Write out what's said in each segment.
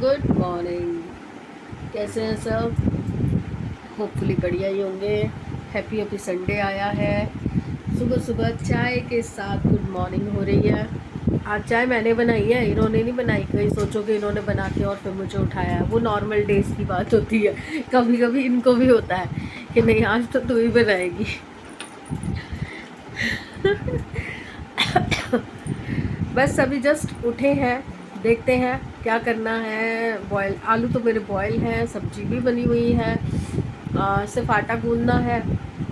Good morning. कैसे हैं सब? होपफुली बढ़िया ही होंगे। हैप्पी हैप्पी संडे आया है। सुबह सुबह चाय के साथ गुड मॉर्निंग हो रही है। आज चाय मैंने बनाई है, इन्होंने नहीं बनाई। कहीं सोचो कि इन्होंने बना के और फिर मुझे उठाया है। वो नॉर्मल डेज की बात होती है। कभी कभी इनको भी होता है कि नहीं आज तो तू ही बनाएगी। बस अभी जस्ट उठे हैं, देखते हैं क्या करना है। बॉयल आलू तो मेरे बॉयल हैं, सब्जी भी बनी हुई है, सिर्फ आटा गूंदना है।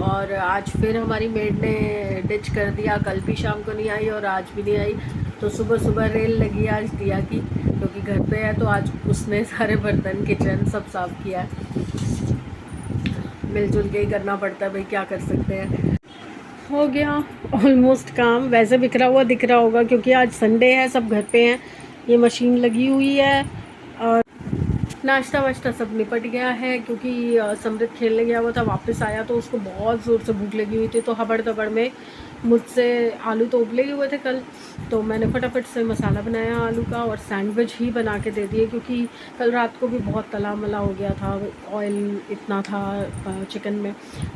और आज फिर हमारी मेड ने डिच कर दिया, कल भी शाम को नहीं आई और आज भी नहीं आई। तो सुबह सुबह रेल लगी आज दिया की, क्योंकि घर पे है तो आज उसने सारे बर्तन किचन सब साफ किया है। मिलजुल के ही करना पड़ता है भाई, क्या कर सकते हैं। हो गया ऑलमोस्ट काम। वैसे बिखरा हुआ दिख रहा होगा क्योंकि आज संडे है, सब घर पे हैं। ये मशीन लगी हुई है और नाश्ता वाश्ता सब निपट गया है क्योंकि समृद्ध खेलने गया हुआ था, वापस आया तो उसको बहुत ज़ोर से भूख लगी हुई थी। तो हबड़ दबड़ में मुझसे आलू तो उबले ही हुए थे कल, तो मैंने फटाफट से मसाला बनाया आलू का और सैंडविच ही बना के दे दिए क्योंकि कल रात को भी बहुत तला मला हो गया था, ऑयल इतना था चिकन में।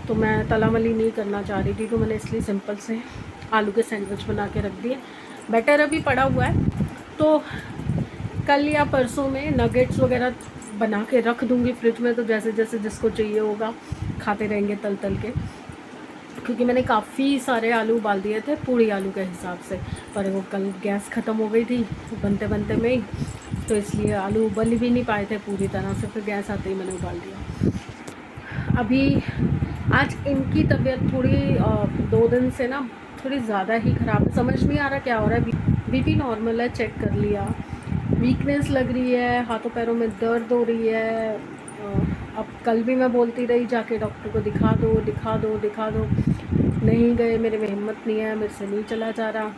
तो मैं तला मली नहीं करना चाह रही थी, तो मैंने इसलिए सिंपल से आलू के सैंडविच बना के रख दिए। बैटर अभी पड़ा हुआ है, तो कल या परसों में नगेट्स वगैरह बना के रख दूँगी फ्रिज में, तो जैसे जैसे जिसको चाहिए होगा खाते रहेंगे तल तल के। क्योंकि मैंने काफ़ी सारे आलू उबाल दिए थे पूरी आलू के हिसाब से, पर वो कल गैस ख़त्म हो गई थी बनते बनते में ही, तो इसलिए आलू उबल भी नहीं पाए थे पूरी तरह से। फिर गैस आते ही मैंने उबाल दिया। अभी आज इनकी तबीयत थोड़ी 2 दिन से ना थोड़ी ज़्यादा ही ख़राब है। समझ नहीं आ रहा क्या हो रहा है। बीपी नॉर्मल है, चेक कर लिया। वीकनेस लग रही है, हाथों पैरों में दर्द हो रही है। अब कल भी मैं बोलती रही जाके डॉक्टर को दिखा दो दिखा दो दिखा दो, नहीं गए, मेरे में हिम्मत नहीं है, मेरे से नहीं चला जा रहा।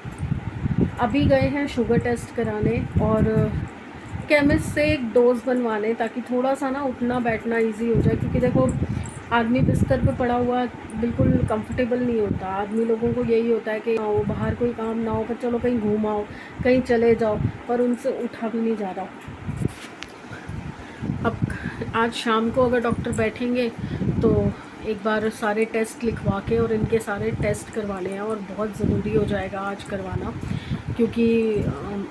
अभी गए हैं शुगर टेस्ट कराने और केमिस्ट से एक डोज बनवाने, ताकि थोड़ा सा ना उठना बैठना इजी हो जाए। क्योंकि देखो आदमी बिस्तर पे पड़ा हुआ बिल्कुल कंफर्टेबल नहीं होता। आदमी लोगों को यही होता है कि ना हो बाहर कोई काम ना हो, पर चलो कहीं घूम आओ, कहीं चले जाओ, पर उनसे उठा भी नहीं जा रहा। अब आज शाम को अगर डॉक्टर बैठेंगे तो एक बार सारे टेस्ट लिखवा के और इनके सारे टेस्ट करवाने हैं, और बहुत ज़रूरी हो जाएगा आज करवाना, क्योंकि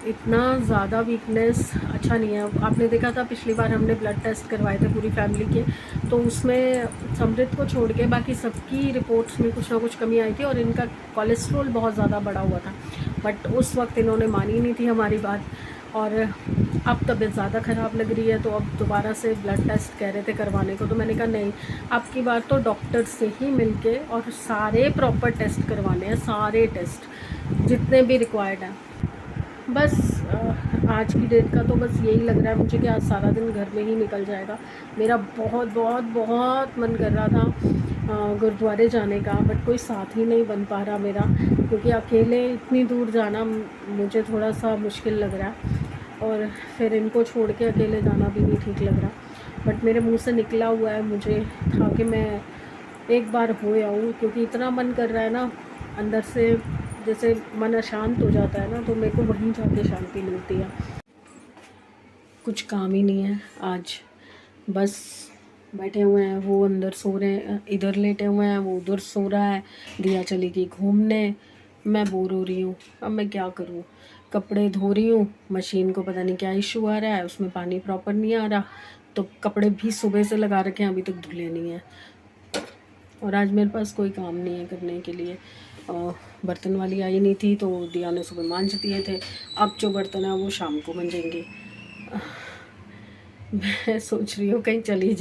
इतना ज़्यादा वीकनेस अच्छा नहीं है। आपने देखा था पिछली बार हमने ब्लड टेस्ट करवाए थे पूरी फैमिली के, तो उसमें समृद्ध को छोड़ के बाकी सबकी रिपोर्ट्स में कुछ ना कुछ कमी आई थी और इनका कोलेस्ट्रॉल बहुत ज़्यादा बढ़ा हुआ था। बट उस वक्त इन्होंने मानी नहीं थी हमारी बात, और अब तबीयत ज़्यादा ख़राब लग रही है, तो अब दोबारा से ब्लड टेस्ट कह रहे थे करवाने को। तो मैंने कहा नहीं, अब की बार तो डॉक्टर से ही मिलके और सारे प्रॉपर टेस्ट करवाने हैं, सारे टेस्ट जितने भी रिक्वायर्ड हैं। बस आज की डेट का तो बस यही लग रहा है मुझे कि आज सारा दिन घर में ही निकल जाएगा। मेरा बहुत बहुत बहुत मन कर रहा था गुरुद्वारे जाने का, बट कोई साथ ही नहीं बन पा रहा मेरा, क्योंकि अकेले इतनी दूर जाना मुझे थोड़ा सा मुश्किल लग रहा है, और फिर इनको छोड़ के अकेले जाना भी नहीं ठीक लग रहा। बट मेरे मुंह से निकला हुआ है, मुझे था कि मैं एक बार हो आऊँ, क्योंकि इतना मन कर रहा है ना अंदर से, जैसे मन अशांत हो जाता है ना, तो मेरे को वहीं जाके शांति मिलती है। कुछ काम ही नहीं है आज, बस बैठे हुए हैं, वो अंदर सो रहे हैं, इधर लेटे हुए हैं, वो उधर सो रहा है, दिया चली गई घूमने, मैं बोर हो रही हूँ। अब मैं क्या करूँ? कपड़े धो रही हूँ, मशीन को पता नहीं क्या इशू आ रहा है, उसमें पानी प्रॉपर नहीं आ रहा, तो कपड़े भी सुबह से लगा रखे हैं, अभी तक धुले नहीं हैं। और आज मेरे पास कोई काम नहीं है करने के लिए। बर्तन वाली आई नहीं थी, तो दिया ने सुबह मांज दिए थे, अब जो बर्तन है वो शाम को मंजेंगे। मैं सोच रही हूँ कहीं चली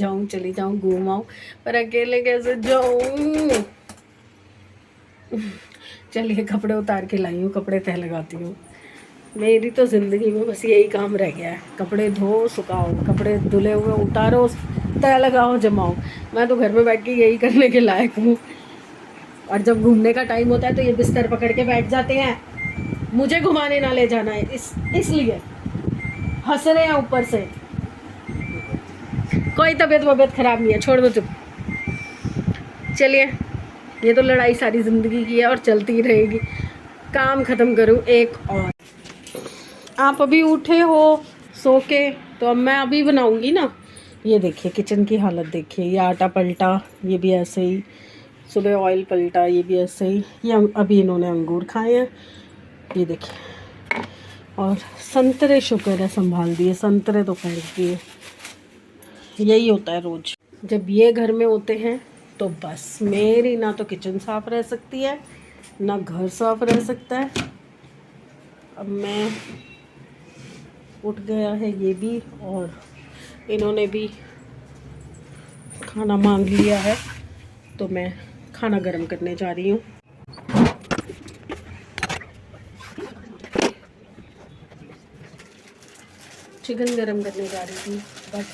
जाऊँ घूम आऊँ, पर अकेले कैसे जाऊँ? चलिए कपड़े उतार के लाई हूँ, कपड़े तह लगाती हूँ। मेरी तो ज़िंदगी में बस यही काम रह गया है, कपड़े धो सुखाओ, कपड़े धुले हुए उतारो, तह लगाओ, जमाओ। मैं तो घर में बैठ के यही करने के लायक हूँ। और जब घूमने का टाइम होता है तो ये बिस्तर पकड़ के बैठ जाते हैं, मुझे घुमाने ना ले जाना है, इसलिए हंस रहे हैं ऊपर से। कोई तबीयत वबीयत ख़राब नहीं है, छोड़ दो चुप। चलिए, ये तो लड़ाई सारी ज़िंदगी की है और चलती ही रहेगी। काम ख़त्म करूँ एक और। आप अभी उठे हो सो के? तो अब मैं अभी बनाऊंगी ना। ये देखिए किचन की हालत देखिए, ये आटा पलटा, ये भी ऐसे ही, सुबह ऑयल पलटा, ये भी ऐसे ही। ये अभी इन्होंने अंगूर खाए हैं, ये देखिए। और संतरे शुक्र है संभाल दिए, संतरे तो फेंक दिए। यही होता है रोज़ जब ये घर में होते हैं, तो बस मेरी ना तो किचन साफ़ रह सकती है ना घर साफ रह सकता है। अब मैं उठ गया है ये भी, और इन्होंने भी खाना मांग लिया है, तो मैं खाना गरम करने जा रही हूँ। चिकन गरम करने जा रही थी, बट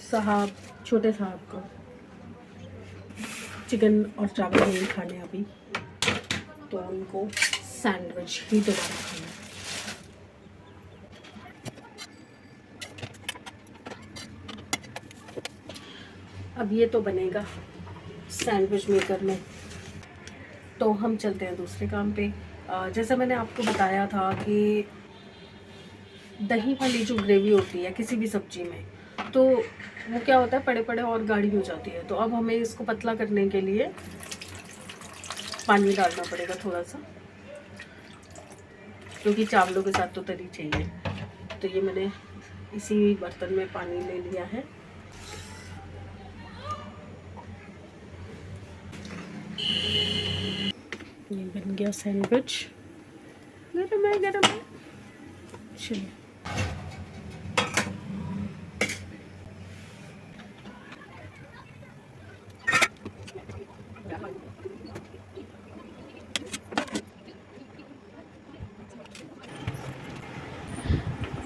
साहब, छोटे साहब को चिकन और चावल नहीं खाने अभी, तो उनको सैंडविच ही दोबारा खाना। अब ये तो बनेगा सैंडविच मेकर में, तो हम चलते हैं दूसरे काम पे। जैसे मैंने आपको बताया था कि दही वाली जो ग्रेवी होती है किसी भी सब्जी में, तो वो क्या होता है, पड़े पड़े और गाढ़ी हो जाती है। तो अब हमें इसको पतला करने के लिए पानी डालना पड़ेगा थोड़ा सा, क्योंकि चावलों के साथ तो तरी चाहिए। तो ये मैंने इसी बर्तन में पानी ले लिया है। ये बन गया सैंडविच, गरम है गरम है। चलिए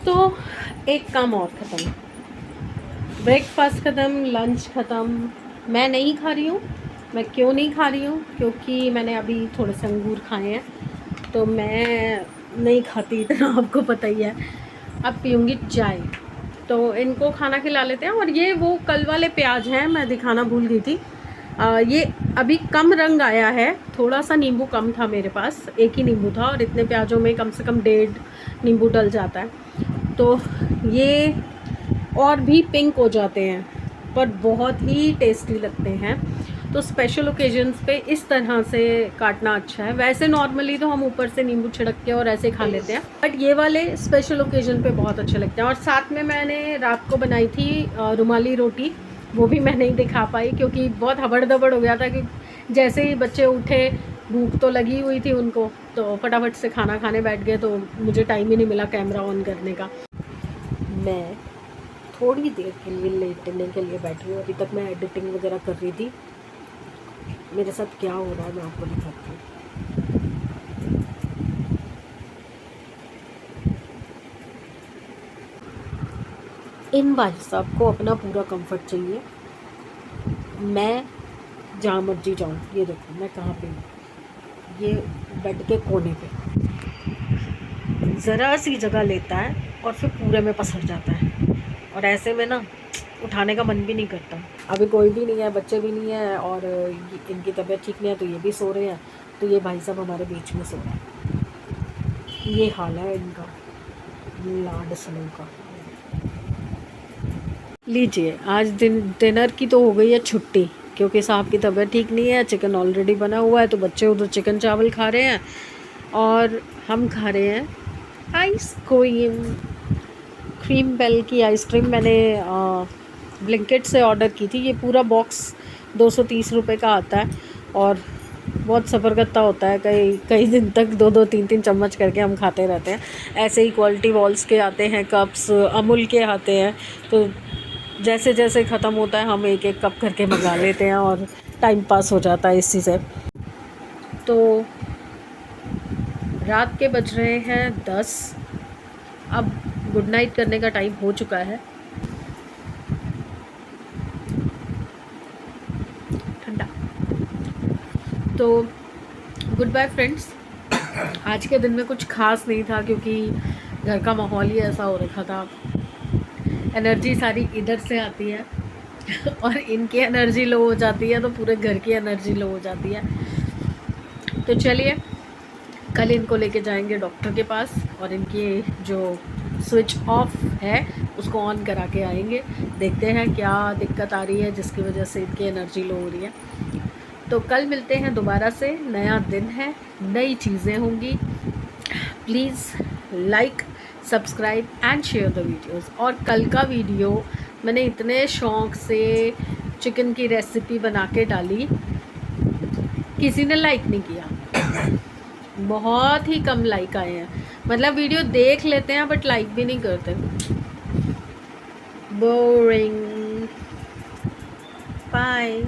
तो एक काम और ख़त्म, ब्रेकफास्ट ख़त्म, लंच ख़त्म। मैं नहीं खा रही हूँ। मैं क्यों नहीं खा रही हूँ? क्योंकि मैंने अभी थोड़े से अंगूर खाए हैं, तो मैं नहीं खाती इतना, आपको पता ही है। अब पीऊँगी चाय, तो इनको खाना खिला लेते हैं। और ये वो कल वाले प्याज हैं, मैं दिखाना भूल गई थी। ये अभी कम रंग आया है, थोड़ा सा नींबू कम था मेरे पास, एक ही नींबू था, और इतने प्याजों में कम से कम 1.5 नींबू डल जाता है। तो ये और भी पिंक हो जाते हैं, पर बहुत ही टेस्टी लगते हैं। तो स्पेशल ओकेजन्स पे इस तरह से काटना अच्छा है। वैसे नॉर्मली तो हम ऊपर से नींबू छिड़क के और ऐसे खा लेते हैं, बट ये वाले स्पेशल ओकेजन पे बहुत अच्छे लगते हैं। और साथ में मैंने रात को बनाई थी रुमाली रोटी, वो भी मैं नहीं दिखा पाई क्योंकि बहुत हबड़ दबड़ हो गया था कि जैसे ही बच्चे उठे, भूख तो लगी हुई थी उनको, तो फटाफट से खाना खाने बैठ गए, तो मुझे टाइम ही नहीं मिला कैमरा ऑन करने का। मैं थोड़ी देर के लिए लेटने के लिए बैठी हूँ। अभी तक मैं एडिटिंग वगैरह कर रही थी। मेरे साथ क्या हो रहा है मैं आपको दिखाती हूँ। इन भाई साहब को अपना पूरा कंफर्ट चाहिए। मैं जहाँ मर्जी जाऊँ, ये देखो मैं कहाँ पे हूँ, ये बेड के कोने पे, ज़रा सी जगह लेता है और फिर पूरे में पसर जाता है। और ऐसे में ना उठाने का मन भी नहीं करता। अभी कोई भी नहीं है, बच्चे भी नहीं है, और इनकी तबीयत ठीक नहीं है, तो ये भी सो रहे हैं। तो ये भाई साहब हमारे बीच में सो रहे हैं। ये हाल है इनका लाड सलों का। लीजिए, आज डिनर की तो हो गई है छुट्टी, क्योंकि साहब की तबीयत ठीक नहीं है। चिकन ऑलरेडी बना हुआ है, तो बच्चे उधर चिकन चावल खा रहे हैं और हम खा रहे हैं आइसक्रीम। क्रीम बेल की आइसक्रीम मैंने ब्लिंकिट से ऑर्डर की थी। ये पूरा बॉक्स 230 रुपये का आता है, और बहुत सफ़रगत्ता होता है। कई दिन तक 2-2, 3-3 चम्मच करके हम खाते रहते हैं। ऐसे ही क्वालिटी वॉल्स के आते हैं कप्स, अमूल के आते हैं। तो जैसे जैसे ख़त्म होता है हम एक एक कप करके मंगा लेते हैं, और टाइम पास हो जाता है इसी से। तो रात के बज रहे हैं 10। अब गुड नाइट करने का टाइम हो चुका है। ठंडा। तो गुड बाय फ्रेंड्स। आज के दिन में कुछ खास नहीं था, क्योंकि घर का माहौल ही ऐसा हो रखा था। एनर्जी सारी इधर से आती है और इनकी एनर्जी लो हो जाती है, तो पूरे घर की एनर्जी लो हो जाती है। तो चलिए, कल इनको लेके जाएंगे डॉक्टर के पास, और इनकी जो स्विच ऑफ है उसको ऑन करा के आएंगे, देखते हैं क्या दिक्कत आ रही है जिसकी वजह से इनकी एनर्जी लो हो रही है। तो कल मिलते हैं दोबारा से, नया दिन है, नई चीज़ें होंगी। Please like, subscribe and share the videos. और कल का वीडियो मैंने इतने शौक़ से चिकन की रेसिपी बना के डाली, किसी ने लाइक नहीं किया, बहुत ही कम लाइक आए हैं। मतलब वीडियो देख लेते हैं बट लाइक भी नहीं करते। बोरिंग। बाय।